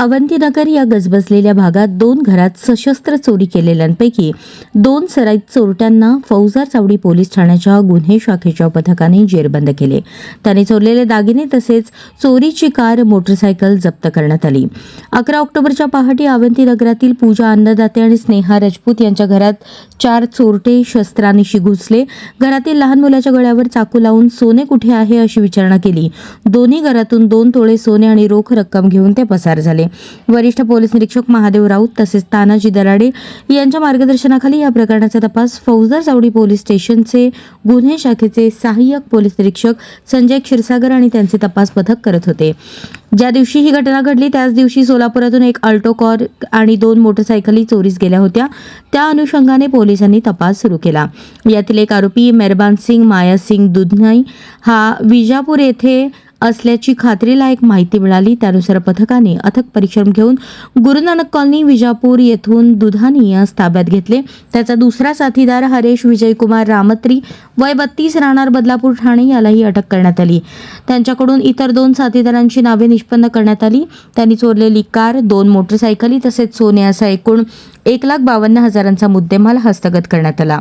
अवंतीनगर या गजबजलेल्या भागात 2 घरात सशस्त्र चोरी केलेल्यांपैकी 2 सराईत चोरट्यांना फौजदार चावडी पोलीस ठाण्याच्या गुन्हे शाखेच्या पथकाने जेरबंद केले. त्यांनी चोरलेले दागिने तसेच चोरीची कार, मोटरसायकल जप्त करण्यात आली. 11 ऑक्टोबरच्या पहाटे अवंतीनगरातील पूजा अन्नदाते आणि स्नेहा राजपूत यांच्या घरात 4 चोरटे शस्त्रानिशी घुसले. घरातील लहान मुलाच्या गळ्यावर चाकू लावून सोने कुठे आहे अशी विचारणा केली. दोन्ही घरातून 2 तोळे सोने आणि रोख रक्कम घेऊन ते पसार झाले. वरिष्ठ पोलीस निरीक्षक महादेव राऊत तसेच तानाजी दराडे यांच्या मार्गदर्शनाखाली या प्रकरणाचा तपास फौजदार चावडी पोलीस स्टेशनचे गुन्हे शाखेचे सहाय्यक पोलीस निरीक्षक संजय क्षीरसागर आणि त्यांचे तपास पथक करत होते. ज्या दिवशी ही घटना घडली त्याच दिवशी सोलापुरातून एक अल्टो कार आणि 2 मोटरसायकली चोरीस गेल्या होत्या. त्या अनुषंगाने पोलिसांनी तपास सुरू केला. यातील एक आरोपी मेहरबान सिंग माया सिंग दुधनाई हा विजापूर येथे असल्याची खात्रीलायक माहिती मिळाली. त्यानुसार पथकाने अथक परिश्रम घेऊन गुरुनानक कॉलनी विजापूर येथून दुधानी यास ताब्यात घेतले. त्याचा दुसरा साथीदार हरेश विजयकुमार रामत्री वय 32 राहणार बदलापूर ठाणे यालाही अटक करण्यात आली. त्यांच्याकडून इतर 2 साथीदारांची नावे निष्पन्न करण्यात आली. त्यांनी चोरलेली कार, 2 मोटरसायकली तसेच सोने असा एकूण 1,52,000चा मुद्देमाल हस्तगत करण्यात आला.